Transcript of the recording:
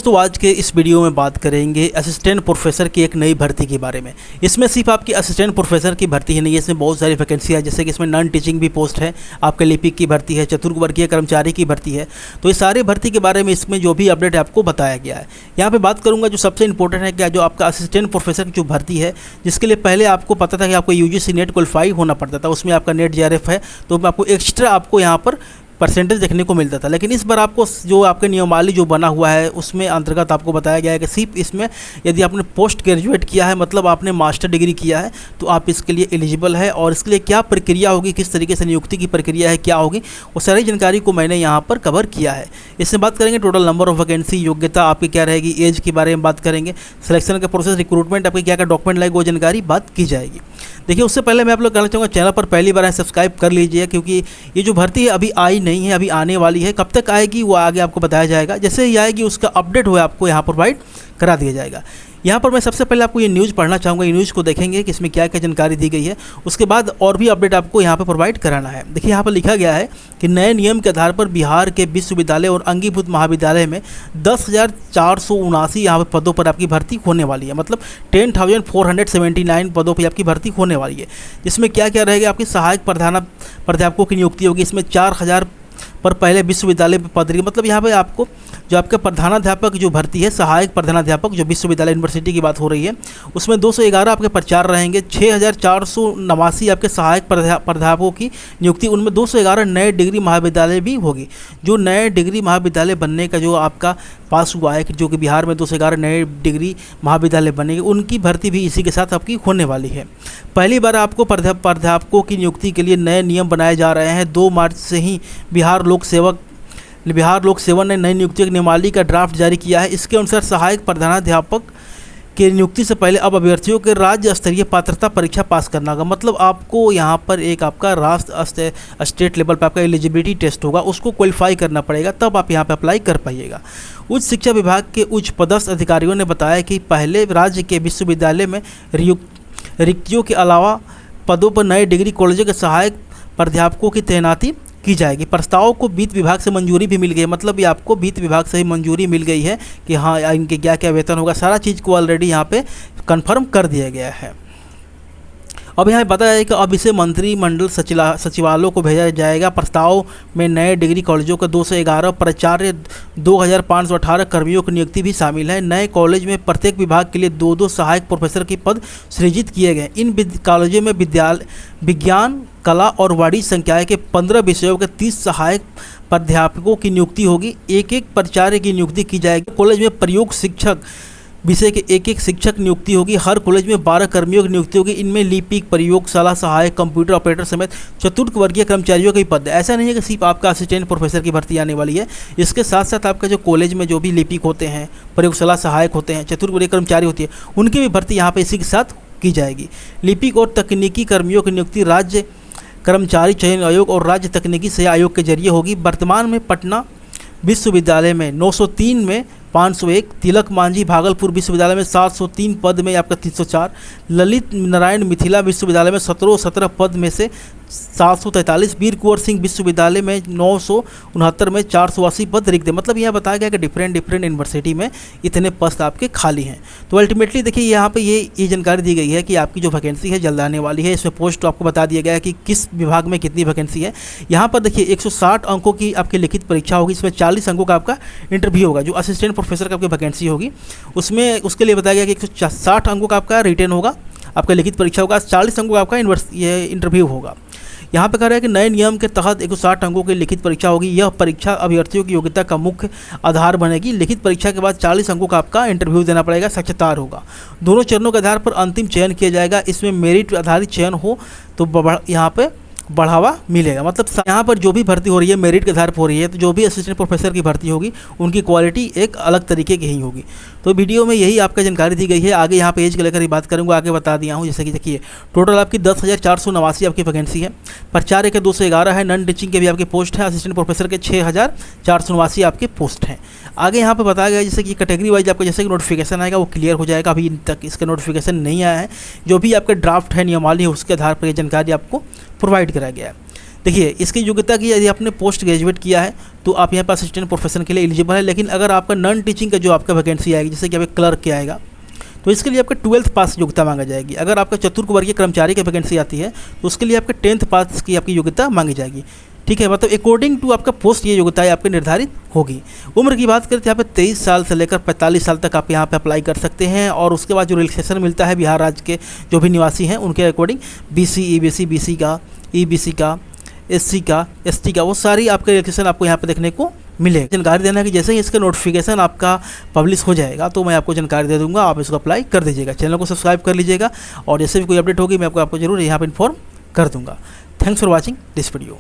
दोस्तों आज के इस वीडियो में बात करेंगे असिस्टेंट प्रोफेसर की एक नई भर्ती के बारे में। इसमें सिर्फ आपकी असिस्टेंट प्रोफेसर की भर्ती ही नहीं है, इसमें बहुत सारी वैकेंसी है। जैसे कि इसमें नॉन टीचिंग भी पोस्ट है, आपके लिपिक की भर्ती है, चतुर्वर्गीय कर्मचारी की भर्ती है। तो इस सारी भर्ती के बारे में इसमें जो भी अपडेट है आपको बताया गया है। यहाँ पर बात करूँगा जो सबसे इंपॉर्टेंट है क्या, जो आपका असिस्टेंट प्रोफेसर की जो भर्ती है, जिसके लिए पहले आपको पता था कि आपको UGC नेट क्वालिफाई होना पड़ता था, उसमें आपका नेट JRF है, तो आपको एक्स्ट्रा आपको यहाँ पर परसेंटेज देखने को मिलता था। लेकिन इस बार आपको जो आपके नियमावली जो बना हुआ है उसमें अंतर्गत आपको बताया गया है कि सिर्फ इसमें यदि आपने पोस्ट ग्रेजुएट किया है, मतलब आपने मास्टर डिग्री किया है, तो आप इसके लिए एलिजिबल है। और इसके लिए क्या प्रक्रिया होगी, किस तरीके से नियुक्ति की प्रक्रिया है, क्या होगी, वो सारी जानकारी को मैंने यहाँ पर कवर किया है। इसमें बात करेंगे टोटल नंबर ऑफ वैकेंसी, योग्यता आपकी क्या रहेगी, एज के बारे में बात करेंगे, सिलेक्शन का प्रोसेस, रिक्रूटमेंट आपके क्या क्या डॉक्यूमेंट लगेगा, वो जानकारी बात की जाएगी। देखिए उससे पहले मैं आप लोग कहना चाहूँगा चैनल पर पहली बार है सब्सक्राइब कर लीजिए, क्योंकि ये जो भर्ती है अभी आई नहीं है, अभी आने वाली है। कब तक आएगी वो आगे आपको बताया जाएगा। जैसे ही आएगी उसका अपडेट हुआ आपको यहाँ पर प्रोवाइड करा दिया जाएगा। यहाँ पर मैं सबसे पहले आपको ये न्यूज़ पढ़ना चाहूँगा, ये न्यूज़ को देखेंगे कि इसमें क्या क्या जानकारी दी गई है। उसके बाद और भी अपडेट आपको यहाँ पर प्रोवाइड कराना है। देखिए यहाँ पर लिखा गया है कि नए नियम के आधार पर बिहार के विश्वविद्यालय और अंगीभूत महाविद्यालय में 10,479 यहाँ पर पदों पर आपकी भर्ती होने वाली है। मतलब 10,479 पदों पर आपकी भर्ती होने वाली है। जिसमें क्या क्या रहेगा, आपकी सहायक प्राध्यापकों की नियुक्ति होगी। इसमें 4,000 पर पहले विश्वविद्यालय में पद, मतलब यहाँ पे आपको जो आपका प्रधानाध्यापक जो भर्ती है, सहायक प्रधानाध्यापक जो विश्वविद्यालय यूनिवर्सिटी की बात हो रही है, उसमें 211 आपके प्रचार रहेंगे। 6,489 आपके सहायक प्राध्यापकों की नियुक्ति, उनमें 211 नए डिग्री महाविद्यालय भी होगी। जो नए डिग्री महाविद्यालय बनने का जो आपका पास हुआ है कि जो कि बिहार में 211 नए डिग्री महाविद्यालय बनेंगे, उनकी भर्ती भी इसी के साथ आपकी होने वाली है। पहली बार आपको प्राध्यापकों की नियुक्ति के लिए नए नियम बनाए जा रहे हैं। 2 मार्च से ही बिहार लोक सेवा ने नई नियुक्ति की नियमावली का ड्राफ्ट जारी किया है। इसके अनुसार सहायक प्रधानाध्यापक की नियुक्ति से पहले अब अभ्यर्थियों के राज्य स्तरीय पात्रता परीक्षा पास करना होगा। मतलब आपको यहाँ पर एक आपका राष्ट्र स्टेट लेवल पर आपका एलिजिबिलिटी टेस्ट होगा, उसको क्वालिफाई करना पड़ेगा, तब आप यहाँ पे अप्लाई कर पाइएगा। उच्च शिक्षा विभाग के उच्च पदस्थ अधिकारियों ने बताया कि पहले राज्य के विश्वविद्यालय में रिक्तियों के अलावा पदों पर नए डिग्री कॉलेजों के सहायक प्राध्यापकों की तैनाती की जाएगी। प्रस्ताव को वित्त विभाग से मंजूरी भी मिल गई है। मतलब ये आपको वित्त विभाग से ही मंजूरी मिल गई है कि हाँ इनके क्या क्या वेतन होगा, सारा चीज़ को ऑलरेडी यहाँ पे कंफर्म कर दिया गया है। अब यहाँ बताया है कि अब इसे मंत्रिमंडल सचिवालयों को भेजा जाएगा। प्रस्ताव में नए डिग्री कॉलेजों के 211 प्राचार्य, 2,518 कर्मियों की नियुक्ति भी शामिल है। नए कॉलेज में प्रत्येक विभाग के लिए 2-2 सहायक प्रोफेसर के पद सृजित किए गए। इन कॉलेजों में विज्ञान, कला और वाणिज्य संकाय के 15 विषयों के 30 सहायक प्राध्यापकों की नियुक्ति होगी। एक प्राचार्य की नियुक्ति की जाएगी। कॉलेज में प्रयोग शिक्षक विषय के एक शिक्षक नियुक्ति होगी। हर कॉलेज में 12 कर्मियों की नियुक्ति होगी। इनमें लिपिक, प्रयोगशाला सहायक, कंप्यूटर ऑपरेटर समेत चतुर्थ वर्गीय कर्मचारियों के पद। ऐसा नहीं है कि सिर्फ आपका असिस्टेंट प्रोफेसर की भर्ती आने वाली है। इसके साथ साथ आपका जो कॉलेज में जो भी लिपिक होते हैं, प्रयोगशाला सहायक होते हैं, चतुर्थ वर्गीय कर्मचारी होती है, उनकी भी भर्ती यहाँ पर इसी के साथ की जाएगी। लिपिक और तकनीकी कर्मियों की नियुक्ति राज्य कर्मचारी चयन आयोग और राज्य तकनीकी सेवा आयोग के जरिए होगी। वर्तमान में पटना विश्वविद्यालय में 903 में 501, तिलक मांझी भागलपुर विश्वविद्यालय में 703 पद में आपका 304, ललित नारायण मिथिला विश्वविद्यालय में 17 पद में से 743, वीर कुंवर सिंह विश्वविद्यालय में 969 में 480 पद रिक्त है। मतलब यह बताया गया कि डिफरेंट यूनिवर्सिटी में इतने पद आपके खाली हैं। तो अल्टीमेटली देखिए यहाँ पे ये जानकारी दी गई है कि आपकी जो वैकेंसी है जल्द आने वाली है। इसमें पोस्ट आपको बता दिया गया है कि किस विभाग में कितनी वैकेंसी है। यहाँ पर देखिए 160 अंकों की आपकी लिखित परीक्षा होगी। इसमें 40 अंकों का आपका इंटरव्यू होगा। जो असिस्टेंट प्रोफेसर का आपकी वैकेंसी होगी उसमें उसके लिए बताया गया कि 160 अंकों का आपका रिटर्न होगा, आपका लिखित परीक्षा होगा, 40 अंकों का आपका इंटरव्यू होगा। यहाँ पे कह रहा है कि नए नियम के तहत 160 अंकों की लिखित परीक्षा होगी। यह परीक्षा अभ्यर्थियों की योग्यता का मुख्य आधार बनेगी। लिखित परीक्षा के बाद 40 अंकों का आपका इंटरव्यू देना पड़ेगा, साक्षात्कार होगा। दोनों चरणों के आधार पर अंतिम चयन किया जाएगा। इसमें मेरिट आधारित चयन हो तो यहाँ पे बढ़ावा मिलेगा। मतलब यहाँ पर जो भी भर्ती हो रही है मेरिट के आधार पर हो रही है, तो जो भी असिस्टेंट प्रोफेसर की भर्ती होगी उनकी क्वालिटी एक अलग तरीके की ही होगी। तो वीडियो में यही आपका जानकारी दी गई है। आगे यहाँ पे एज के लेकर ही बात करूँगा, आगे बता दिया हूँ। जैसे कि देखिए टोटल आपकी 10,489 आपकी वैकेंसी है। प्राचार्य के 211 है। नॉन टीचिंग के भी आपके पोस्ट हैं। असिस्टेंट प्रोफेसर के 6,489 आपके पोस्ट हैं। आगे यहाँ पे बताया गया जैसे कि कैटेगरी वाइज आपका जैसे कि नोटिफिकेशन आएगा वो क्लियर हो जाएगा। अभी तक इसका नोटिफिकेशन नहीं आया है। जो भी आपका ड्राफ्ट है नियमावली है उसके आधार पर ये जानकारी आपको प्रोवाइड कराया गया है। देखिए इसकी योग्यता की, यदि आपने पोस्ट ग्रेजुएट किया है तो आप यहाँ पर असिस्टेंट प्रोफेसर के लिए एलिजिबल है। लेकिन अगर आपका नॉन टीचिंग का जो आपका वैकेंसी आएगी, जैसे कि आपका क्लर्क के आएगा, तो इसके लिए आपका 12th पास योग्यता मांगा जाएगी। अगर आपका चतुर्थ वर्गीय कर्मचारी की वैकेंसी आती है तो उसके लिए आपका 10th पास की आपकी योग्यता मांगी जाएगी। ठीक है, मतलब अकॉर्डिंग टू आपका पोस्ट ये योग्यताएं आपके निर्धारित होगी। उम्र की बात करते हैं यहाँ पे 23 साल से लेकर 45 साल तक आप यहाँ पे अप्लाई कर सकते हैं। और उसके बाद जो रिलैक्सेशन मिलता है बिहार राज्य के जो भी निवासी हैं उनके अकॉर्डिंग BC EBC BC का, EBC का, SC का, ST का, वो सारी आपके रिलैक्सेशन आपको यहाँ पे देखने को मिलेगा। जानकारी देना है कि जैसे ही इसका नोटिफिकेशन आपका पब्लिश हो जाएगा तो मैं आपको जानकारी दे दूंगा, आप इसको अप्लाई कर दीजिएगा। चैनल को सब्सक्राइब कर लीजिएगा और जैसे भी कोई अपडेट होगी मैं आपको जरूर यहाँ पर इन्फॉर्म कर दूंगा। Thanks for watching this video.